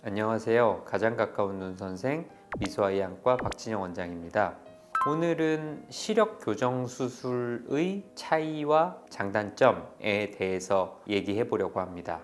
안녕하세요. 가장 가까운 눈 선생 미소아이안과 박진영 원장입니다. 오늘은 시력 교정 수술의 차이와 장단점에 대해서 얘기해 보려고 합니다.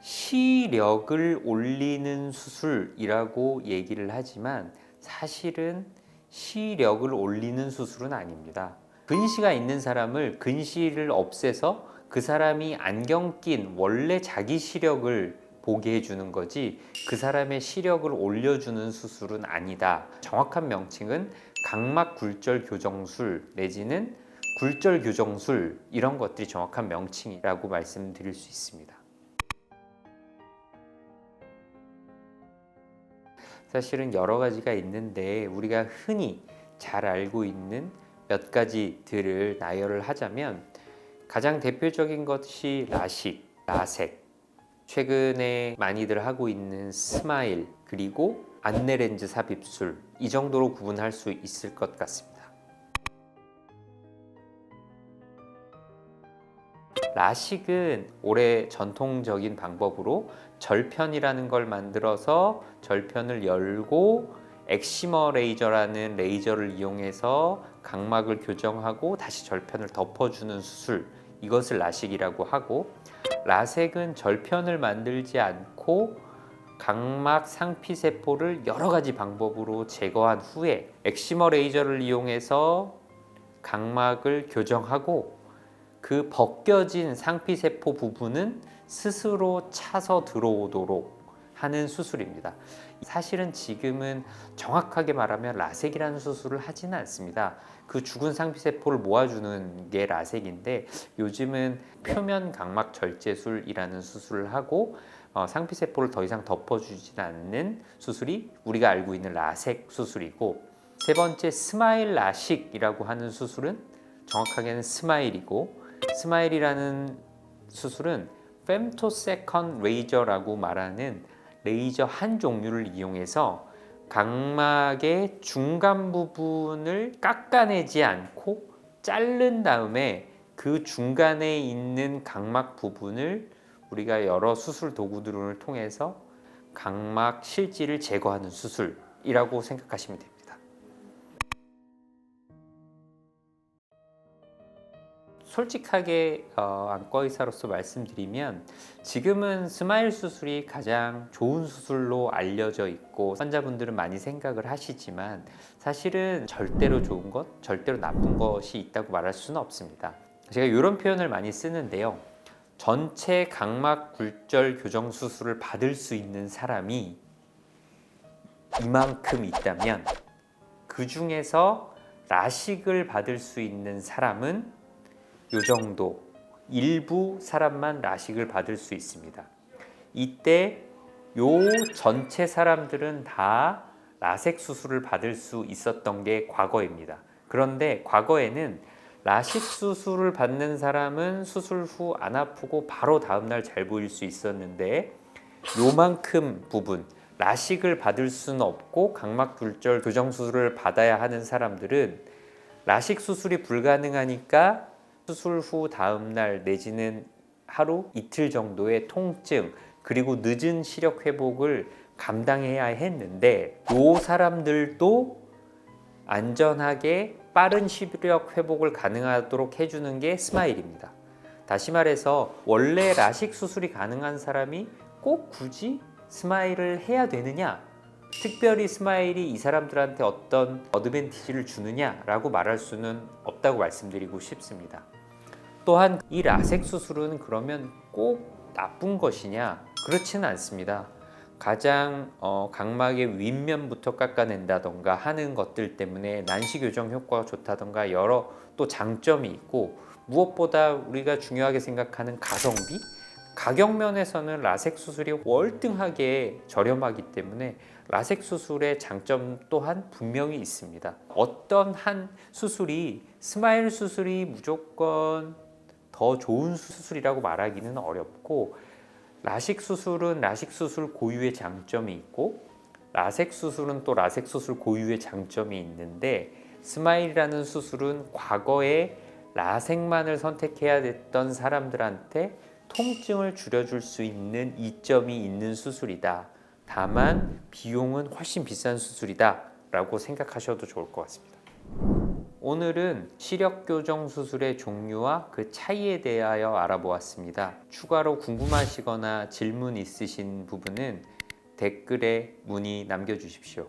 시력을 올리는 수술이라고 얘기를 하지만 사실은 시력을 올리는 수술은 아닙니다. 근시가 있는 사람을 근시를 없애서 그 사람이 안경 낀 원래 자기 시력을 보게 해주는 거지 그 사람의 시력을 올려주는 수술은 아니다. 정확한 명칭은 각막 굴절 교정술 내지는 굴절 교정술, 이런 것들이 정확한 명칭이라고 말씀드릴 수 있습니다. 사실은 여러 가지가 있는데 우리가 흔히 잘 알고 있는 몇 가지들을 나열을 하자면 가장 대표적인 것이 라식, 라섹, 최근에 많이들 하고 있는 스마일, 그리고 안내렌즈 삽입술, 이 정도로 구분할 수 있을 것 같습니다. 라식은 올해 전통적인 방법으로 절편이라는 걸 만들어서 절편을 열고 엑시머 레이저라는 레이저를 이용해서 각막을 교정하고 다시 절편을 덮어주는 수술, 이것을 라식이라고 하고, 라섹은 절편을 만들지 않고 각막 상피세포를 여러 가지 방법으로 제거한 후에 엑시머 레이저를 이용해서 각막을 교정하고 그 벗겨진 상피세포 부분은 스스로 차서 들어오도록 하는 수술입니다. 사실은 지금은 정확하게 말하면 라섹이라는 수술을 하지는 않습니다. 그 죽은 상피세포를 모아주는 게 라섹인데, 요즘은 표면 각막 절제술이라는 수술을 하고 상피세포를 더 이상 덮어주지 않는 수술이 우리가 알고 있는 라섹 수술이고, 세 번째 스마일 라식이라고 하는 수술은 정확하게는 스마일이고, 스마일이라는 수술은 femtosecond 레이저라고 말하는 레이저 한 종류를 이용해서 각막의 중간 부분을 깎아내지 않고 자른 다음에 그 중간에 있는 각막 부분을 우리가 여러 수술 도구들을 통해서 각막 실지를 제거하는 수술이라고 생각하시면 됩니다. 솔직하게 안과 의사로서 말씀드리면 지금은 스마일 수술이 가장 좋은 수술로 알려져 있고 환자분들은 많이 생각을 하시지만, 사실은 절대로 좋은 것, 절대로 나쁜 것이 있다고 말할 수는 없습니다. 제가 이런 표현을 많이 쓰는데요. 전체 각막 굴절 교정 수술을 받을 수 있는 사람이 이만큼 있다면 그 중에서 라식을 받을 수 있는 사람은 요 정도, 일부 사람만 라식을 받을 수 있습니다. 이때 요 전체 사람들은 다 라섹 수술을 받을 수 있었던 게 과거입니다. 그런데 과거에는 라식 수술을 받는 사람은 수술 후 안 아프고 바로 다음날 잘 보일 수 있었는데, 요만큼 부분, 라식을 받을 수는 없고 각막 굴절 교정 수술을 받아야 하는 사람들은 라식 수술이 불가능하니까 수술 후 다음날 내지는 하루 이틀 정도의 통증, 그리고 늦은 시력 회복을 감당해야 했는데, 이 사람들도 안전하게 빠른 시력 회복을 가능하도록 해주는 게 스마일입니다. 다시 말해서 원래 라식 수술이 가능한 사람이 꼭 굳이 스마일을 해야 되느냐, 특별히 스마일이 이 사람들한테 어떤 어드밴티지를 주느냐라고 말할 수는 없다고 말씀드리고 싶습니다. 또한 이 라섹 수술은 그러면 꼭 나쁜 것이냐? 그렇지는 않습니다. 가장 각막의 윗면부터 깎아낸다던가 하는 것들 때문에 난시 교정 효과가 좋다던가 여러 또 장점이 있고, 무엇보다 우리가 중요하게 생각하는 가성비? 가격 면에서는 라섹 수술이 월등하게 저렴하기 때문에 라섹 수술의 장점 또한 분명히 있습니다. 어떤 한 수술이 스마일 수술이 무조건 더 좋은 수술이라고 말하기는 어렵고, 라식 수술은 라식 수술 고유의 장점이 있고 라섹 수술은 또 라섹 수술 고유의 장점이 있는데, 스마일이라는 수술은 과거에 라섹만을 선택해야 됐던 사람들한테 통증을 줄여줄 수 있는 이점이 있는 수술이다. 다만 비용은 훨씬 비싼 수술이다 라고 생각하셔도 좋을 것 같습니다. 오늘은 시력 교정 수술의 종류와 그 차이에 대하여 알아보았습니다. 추가로 궁금하시거나 질문 있으신 부분은 댓글에 문의 남겨주십시오.